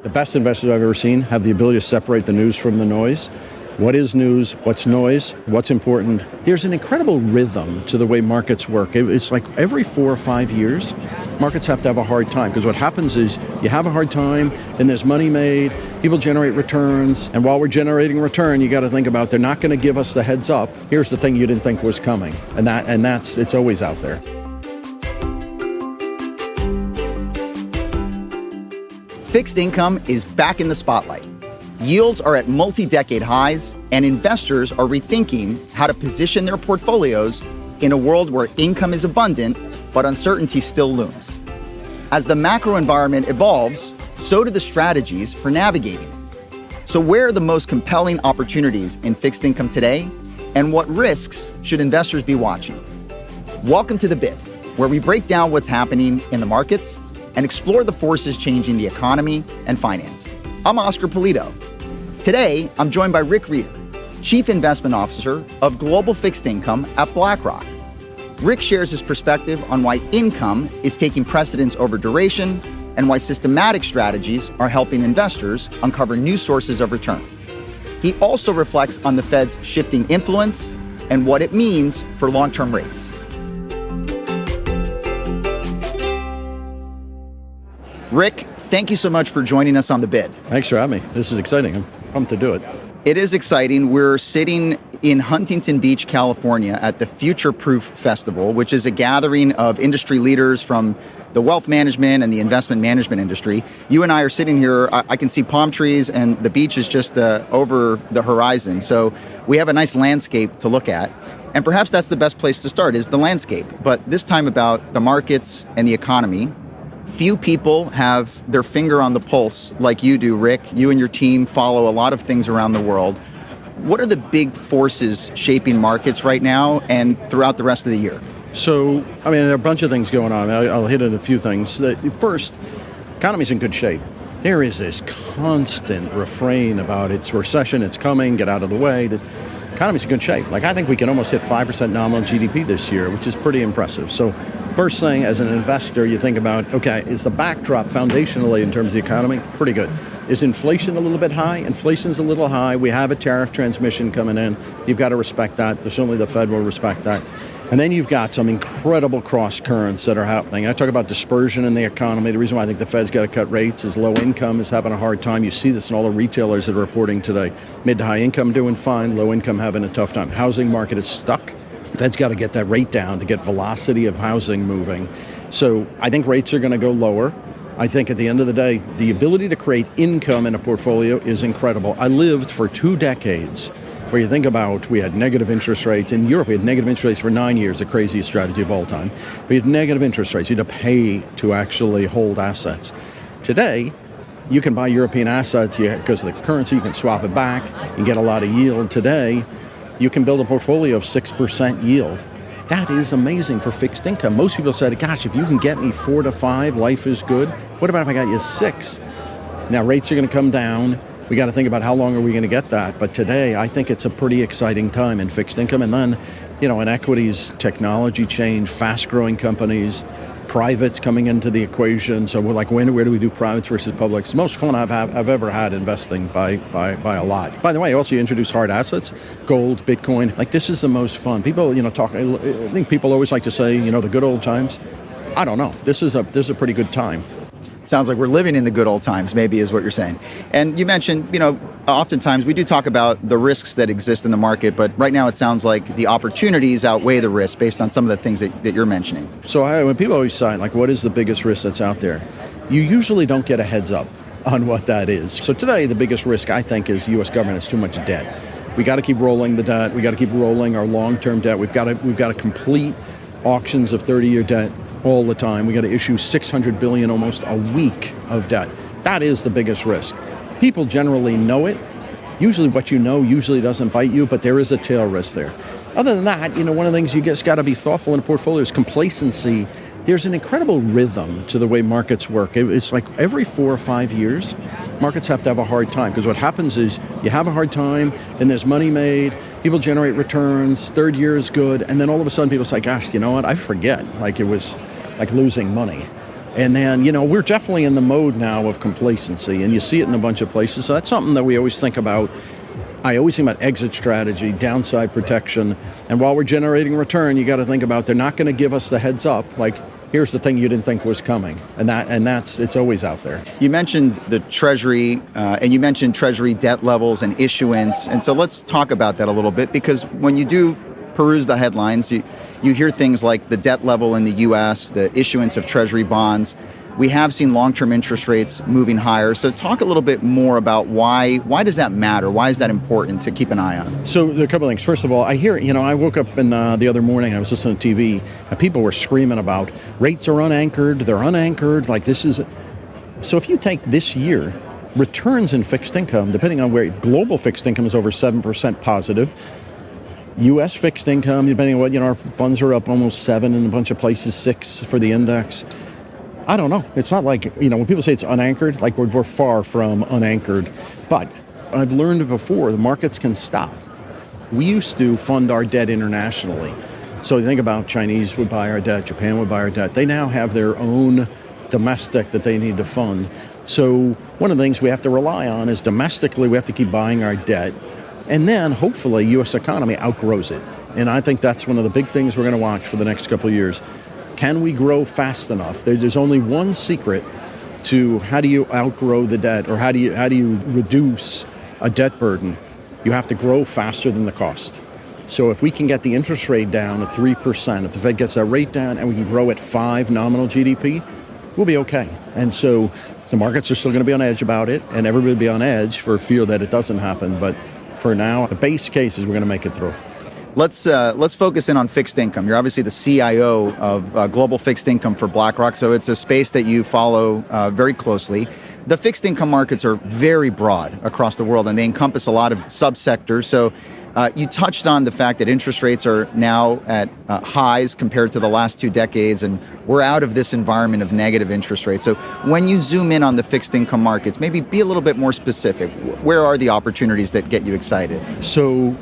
The best investors I've ever seen have the ability to separate the news from the noise. What is news? What's noise? What's important? There's an incredible rhythm to the way markets work. It's like every 4 or 5 years, markets have to have a hard time, because what happens is you have a hard time, then there's money made, people generate returns, and while we're generating return, you got to think about they're not going to give us the heads up. Here's the thing you didn't think was coming, and that's it's always out there. Fixed income is back in the spotlight. Yields are at multi-decade highs, and investors are rethinking how to position their portfolios in a world where income is abundant, but uncertainty still looms. As the macro environment evolves, so do the strategies for navigating it. So where are the most compelling opportunities in fixed income today, and what risks should investors be watching? Welcome to The Bid, where we break down what's happening in the markets and explore the forces changing the economy and finance. I'm Oscar Pulido. Today, I'm joined by Rick Rieder, Chief Investment Officer of Global Fixed Income at BlackRock. Rick shares his perspective on why income is taking precedence over duration and why systematic strategies are helping investors uncover new sources of return. He also reflects on the Fed's shifting influence and what it means for long-term rates. Rick, thank you so much for joining us on The Bid. Thanks for having me. This is exciting. I'm pumped to do it. It is exciting. We're sitting in Huntington Beach, California at the Future Proof Festival, which is a gathering of industry leaders from the wealth management and the investment management industry. You and I are sitting here. I can see palm trees, and the beach is just over the horizon. So we have a nice landscape to look at. And perhaps that's the best place to start, is the landscape. But this time about the markets and the economy. Few people have their finger on the pulse like you do, Rick. You and your team follow a lot of things around the world. What are the big forces shaping markets right now and throughout the rest of the year? So, there are a bunch of things going on. I'll hit on a few things. First, economy's in good shape. There is this constant refrain about it's recession, it's coming, get out of the way. The economy's in good shape. I think we can almost hit 5% nominal GDP this year, which is pretty impressive. So, first thing, as an investor, you think about, okay, is the backdrop foundationally in terms of the economy? Pretty good. Is inflation a little bit high? Inflation's a little high. We have a tariff transmission coming in. You've got to respect that. Certainly the Fed will respect that. And then you've got some incredible cross currents that are happening. I talk about dispersion in the economy. The reason why I think the Fed's got to cut rates is low income is having a hard time. You see this in all the retailers that are reporting today. Mid to high income doing fine, low income having a tough time. Housing market is stuck. Fed's got to get that rate down to get velocity of housing moving. So I think rates are going to go lower. I think at the end of the day, the ability to create income in a portfolio is incredible. I lived for 2 decades where you think about, we had negative interest rates. In Europe, we had negative interest rates for 9 years, the craziest strategy of all time. We had negative interest rates. You had to pay to actually hold assets. Today, you can buy European assets because of the currency. You can swap it back. You can get a lot of yield. Today, you can build a portfolio of 6% yield. That is amazing for fixed income. Most people said, gosh, if you can get me 4 to 5, life is good. What about if I got you 6? Now, rates are going to come down. We got to think about how long are we going to get that. But today, I think it's a pretty exciting time in fixed income. And then, in equities, technology change, fast-growing companies, privates coming into the equation. So we're like, where do we do privates versus publics? It's the most fun I've ever had investing by a lot. By the way, also you introduce hard assets, gold, Bitcoin. This is the most fun. People, talk. I think people always like to say, the good old times. I don't know. This is a pretty good time. Sounds like we're living in the good old times, maybe, is what you're saying. And you mentioned, oftentimes we do talk about the risks that exist in the market, but right now it sounds like the opportunities outweigh the risks based on some of the things that you're mentioning. So when people always say, what is the biggest risk that's out there? You usually don't get a heads up on what that is. So today, the biggest risk, I think, is U.S. government has too much debt. We got to keep rolling the debt. We got to keep rolling our long-term debt. We've got to complete auctions of 30-year debt all the time. We got to issue $600 billion almost a week of debt. That is the biggest risk. People generally know it. Usually what you know usually doesn't bite you, but there is a tail risk there. Other than that, one of the things you just got to be thoughtful in a portfolio is complacency. There's an incredible rhythm to the way markets work. It's like every 4 or 5 years, markets have to have a hard time, because what happens is you have a hard time, then there's money made, people generate returns, third year is good, and then all of a sudden people say, gosh, you know what, I forget, it was like losing money. And then, we're definitely in the mode now of complacency, and you see it in a bunch of places. So that's something that we always think about. I always think about exit strategy, downside protection, and while we're generating return, you got to think about they're not going to give us the heads up, like, here's the thing you didn't think was coming, and that's it's always out there. You mentioned the Treasury, and you mentioned Treasury debt levels and issuance, and so let's talk about that a little bit, because when you do peruse the headlines, you hear things like the debt level in the U.S., the issuance of Treasury bonds. We have seen long-term interest rates moving higher. So talk a little bit more about why does that matter? Why is that important to keep an eye on? So there are a couple of things. First of all, I hear, I woke up the other morning, I was listening to TV, and people were screaming about rates are unanchored, they're unanchored, like this is... So if you take this year, returns in fixed income, depending on where, global fixed income is over 7% positive. U.S. fixed income, depending on what, our funds are up almost 7 in a bunch of places, 6 for the index. I don't know. It's not like, when people say it's unanchored, like we're far from unanchored. But I've learned before, the markets can stop. We used to fund our debt internationally. So you think about Chinese would buy our debt, Japan would buy our debt. They now have their own domestic that they need to fund. So one of the things we have to rely on is domestically we have to keep buying our debt. And then hopefully U.S. economy outgrows it. And I think that's one of the big things we're going to watch for the next couple of years. Can we grow fast enough? There's only one secret to how do you outgrow the debt, or how do you reduce a debt burden? You have to grow faster than the cost. So if we can get the interest rate down at 3%, if the Fed gets that rate down and we can grow at 5 nominal GDP, we'll be okay. And so the markets are still going to be on edge about it, and everybody will be on edge for fear that it doesn't happen. But for now, the base case is we're going to make it through. Let's focus in on fixed income. You're obviously the CIO of global fixed income for BlackRock, so it's a space that you follow very closely. The fixed income markets are very broad across the world, and they encompass a lot of subsectors. So you touched on the fact that interest rates are now at highs compared to the last 2 decades, and we're out of this environment of negative interest rates. So when you zoom in on the fixed income markets, maybe be a little bit more specific. Where are the opportunities that get you excited? So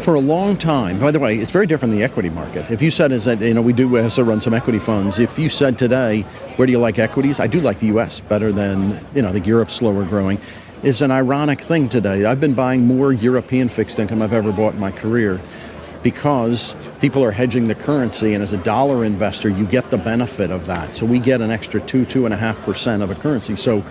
for a long time, by the way, it's very different than the equity market. If you said is that, we do also run some equity funds. If you said today, where do you like equities? I do like the U.S. better than, I think Europe's slower growing. It's an ironic thing today. I've been buying more European fixed income I've ever bought in my career because people are hedging the currency, and as a dollar investor, you get the benefit of that. So we get an extra 2.5% of a currency. So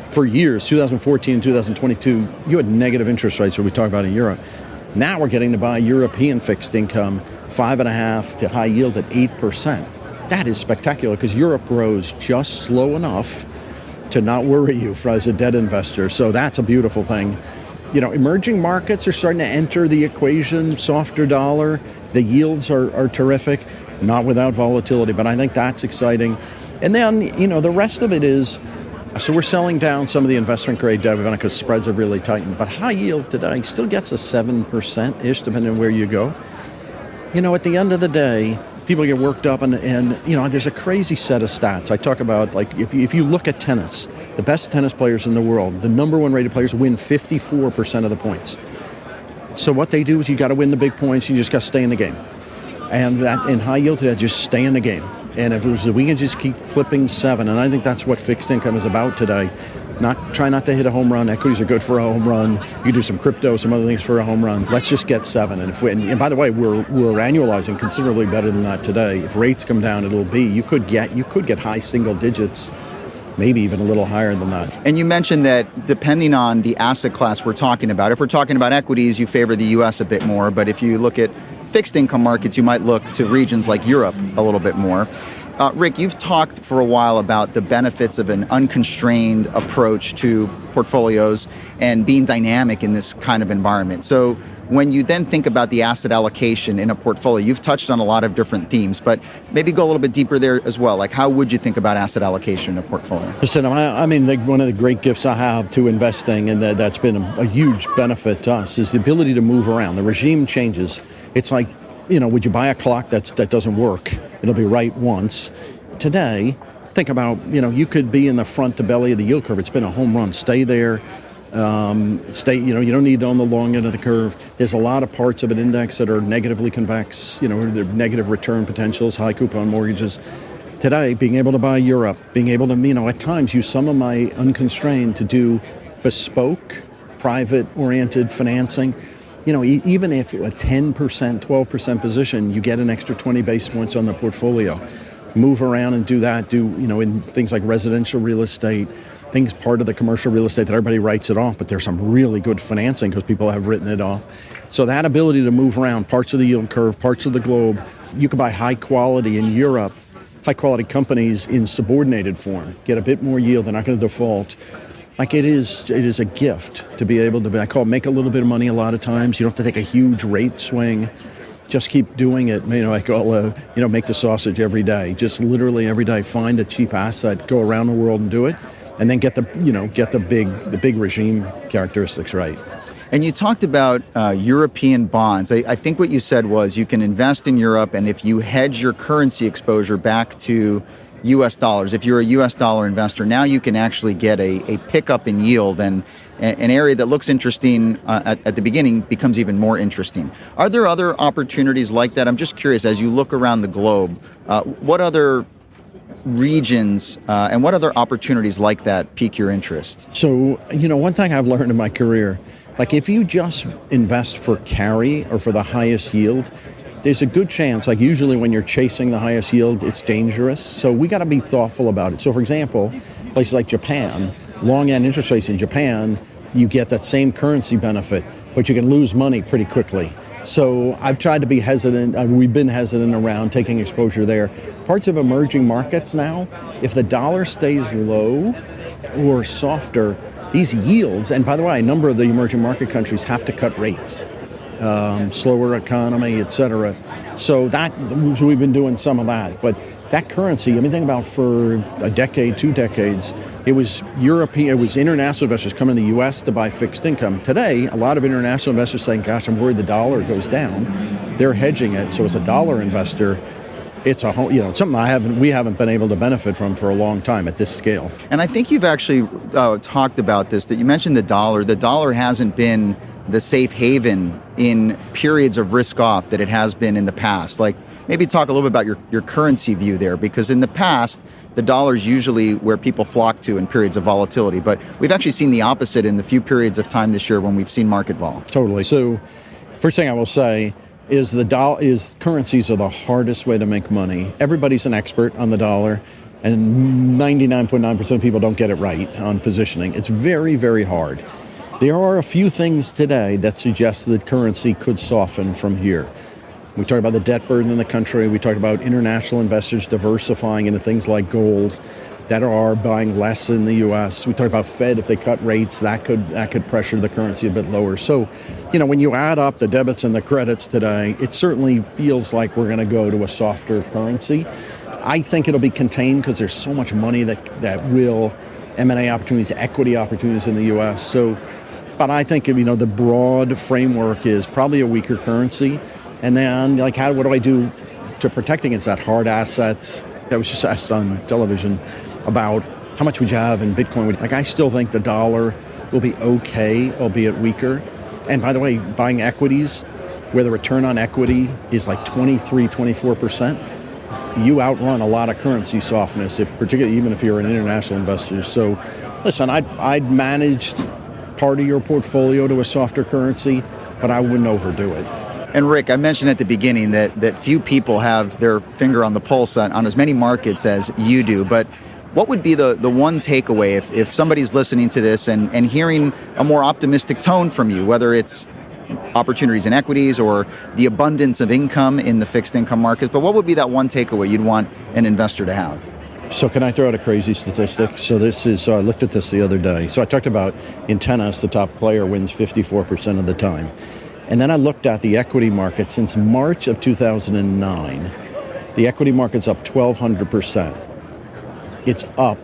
for years, 2014 and 2022, you had negative interest rates, what we talk about in Europe. Now we're getting to buy European fixed income, 5.5% to high yield at 8%. That is spectacular because Europe grows just slow enough to not worry you as a debt investor. So that's a beautiful thing. Emerging markets are starting to enter the equation, softer dollar. The yields are terrific, not without volatility, but I think that's exciting. And then, the rest of it is, so we're selling down some of the investment grade debt because spreads are really tightened. But high yield today still gets a 7%-ish, depending on where you go. At the end of the day, people get worked up, and there's a crazy set of stats. I talk about, like, if you look at tennis, the best tennis players in the world, the number one rated players win 54% of the points. So what they do is you got to win the big points. You just got to stay in the game. And that in high yield today, just stay in the game. And if it was, we can just keep clipping 7, and I think that's what fixed income is about today. Try not to hit a home run. Equities are good for a home run. You do some crypto, some other things for a home run. Let's just get 7. And by the way, we're annualizing considerably better than that today. If rates come down, it'll be you could get high single digits, maybe even a little higher than that. And you mentioned that depending on the asset class we're talking about, if we're talking about equities, you favor the U.S. a bit more. But if you look at fixed income markets, you might look to regions like Europe a little bit more. Rick, you've talked for a while about the benefits of an unconstrained approach to portfolios and being dynamic in this kind of environment. So when you then think about the asset allocation in a portfolio, you've touched on a lot of different themes, but maybe go a little bit deeper there as well. Like, how would you think about asset allocation in a portfolio? Listen, one of the great gifts I have to investing, and that's been a huge benefit to us, is the ability to move around. The regime changes. It's like, would you buy a clock that doesn't work? It'll be right once. Today, think about, you could be in the front to belly of the yield curve. It's been a home run. Stay there. You don't need on the long end of the curve. There's a lot of parts of an index that are negatively convex, they're negative return potentials, high coupon mortgages. Today, being able to buy Europe, being able to, at times use some of my unconstrained to do bespoke, private-oriented financing. Even if a 10%, 12% position, you get an extra 20 basis points on the portfolio. Move around and do that, in things like residential real estate, things part of the commercial real estate that everybody writes it off, but there's some really good financing because people have written it off. So that ability to move around parts of the yield curve, parts of the globe, you can buy high quality in Europe, high quality companies in subordinated form, get a bit more yield, they're not going to default. Like it is a gift to be able to, I call it make a little bit of money a lot of times. You don't have to take a huge rate swing. Just keep doing it. I call make the sausage every day. Just literally every day, find a cheap asset, go around the world and do it, and then get the big regime characteristics right. And you talked about European bonds. I think what you said was you can invest in Europe, and if you hedge your currency exposure back to U.S. dollars, if you're a U.S. dollar investor, now you can actually get a pickup in yield, and an area that looks interesting at the beginning becomes even more interesting. Are there other opportunities like that? I'm just curious, as you look around the globe, what other regions and what other opportunities like that pique your interest? So, one thing I've learned in my career, like if you just invest for carry or for the highest yield, there's a good chance, like usually when you're chasing the highest yield, it's dangerous. So we got to be thoughtful about it. So for example, places like Japan, long end interest rates in Japan, you get that same currency benefit, but you can lose money pretty quickly. So I've tried to be hesitant, we've been hesitant around taking exposure there. Parts of emerging markets now, if the dollar stays low or softer, these yields, and by the way, a number of the emerging market countries have to cut rates. Slower economy, et cetera. So we've been doing some of that. But that currency, think about for a decade, 2 decades, it was international investors coming to the U.S. to buy fixed income. Today, a lot of international investors saying, gosh, I'm worried the dollar goes down. They're hedging it. So as a dollar investor, it's something we haven't been able to benefit from for a long time at this scale. And I think you've actually talked about this, that you mentioned the dollar. The dollar hasn't been the safe haven in periods of risk off that it has been in the past. Like maybe talk a little bit about your currency view there, because in the past, the dollar is usually where people flock to in periods of volatility. But we've actually seen the opposite in the few periods of time this year when we've seen market vol. Totally. So first thing I will say is currencies are the hardest way to make money. Everybody's an expert on the dollar, and 99.9% of people don't get it right on positioning. It's very, very hard. There are a few things today that suggest that currency could soften from here. We talked about the debt burden in the country. We talked about international investors diversifying into things like gold that are buying less in the U.S. We talked about Fed, if they cut rates, that could pressure the currency a bit lower. So, when you add up the debits and the credits today, it certainly feels like we're going to go to a softer currency. I think it'll be contained because there's so much money that will M&A opportunities, equity opportunities in the U.S. But I think, the broad framework is probably a weaker currency. And then, what do I do to protect against that? Hard assets. I was just asked on television about how much would you have in Bitcoin. I still think the dollar will be okay, albeit weaker. And by the way, buying equities, where the return on equity is like 23, 24%, you outrun a lot of currency softness, particularly even if you're an international investor. So, listen, I'd managed part of your portfolio to a softer currency, but I wouldn't overdo it. And Rick, I mentioned at the beginning that few people have their finger on the pulse on as many markets as you do, but what would be the one takeaway if somebody's listening to this and hearing a more optimistic tone from you, whether it's opportunities in equities or the abundance of income in the fixed income markets, but what would be that one takeaway you'd want an investor to have? So can I throw out a crazy statistic? So I looked at this the other day. So I talked about in tennis, the top player wins 54% of the time. And then I looked at the equity market since March of 2009. The equity market's up 1,200%. It's up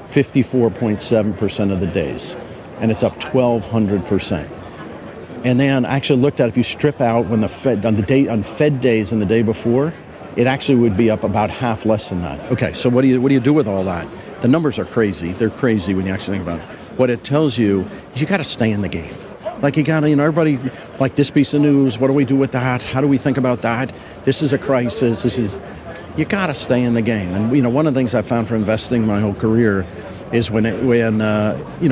54.7% of the days. And it's up 1,200%. And then I actually looked at if you strip out when on Fed days and the day before, it actually would be up about half less than that. Okay, so what do you do with all that? The numbers are crazy. They're crazy when you actually think about it. What it tells you is you got to stay in the game. Like you got to, everybody, like this piece of news, what do we do with that? How do we think about that? This is a crisis. you got to stay in the game. And one of the things I found for investing my whole career is when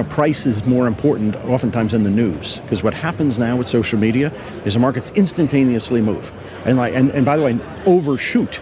price is more important oftentimes than the news. Because what happens now with social media is the markets instantaneously move. And by the way, overshoot.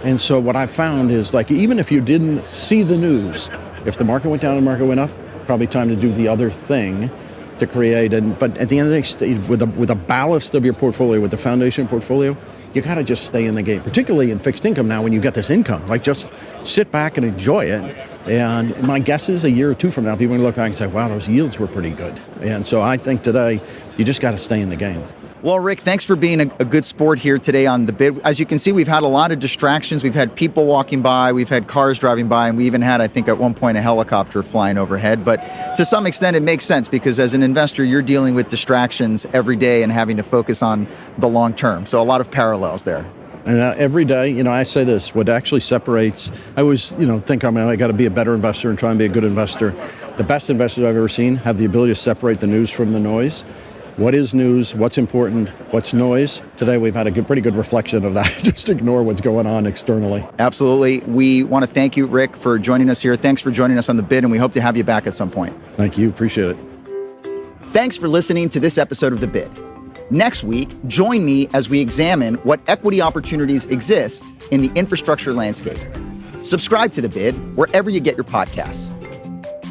And so what I found is even if you didn't see the news, if the market went down and the market went up, probably time to do the other thing to create. But at the end of the day, with a ballast of your portfolio, with the foundation portfolio, you got to just stay in the game, particularly in fixed income now when you get this income. Just sit back and enjoy it. And my guess is a year or two from now, people are going to look back and say, wow, those yields were pretty good. And so I think today, you just got to stay in the game. Well, Rick, thanks for being a good sport here today on The Bid. As you can see, we've had a lot of distractions. We've had people walking by, we've had cars driving by, and we even had, I think, at one point, a helicopter flying overhead. But to some extent, it makes sense because as an investor, you're dealing with distractions every day and having to focus on the long term. So a lot of parallels there. And every day, I say this, what actually separates, I always, think I got to be a better investor and try and be a good investor. The best investors I've ever seen have the ability to separate the news from the noise. What is news? What's important? What's noise? Today, we've had a pretty good reflection of that. Just ignore what's going on externally. Absolutely. We want to thank you, Rick, for joining us here. Thanks for joining us on The Bid, and we hope to have you back at some point. Thank you. Appreciate it. Thanks for listening to this episode of The Bid. Next week, join me as we examine what equity opportunities exist in the infrastructure landscape. Subscribe to The Bid wherever you get your podcasts.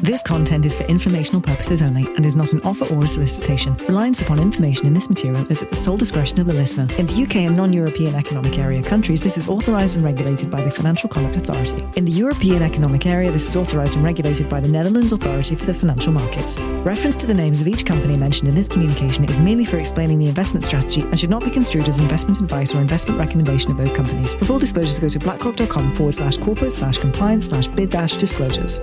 This content is for informational purposes only and is not an offer or a solicitation. Reliance upon information in this material is at the sole discretion of the listener. In the UK and non-European Economic Area countries, this is authorised and regulated by the Financial Conduct Authority. In the European Economic Area, this is authorised and regulated by the Netherlands Authority for the Financial Markets. Reference to the names of each company mentioned in this communication is merely for explaining the investment strategy and should not be construed as investment advice or investment recommendation of those companies. For full disclosures, go to blackrock.com/corporate/compliance/bid-disclosures.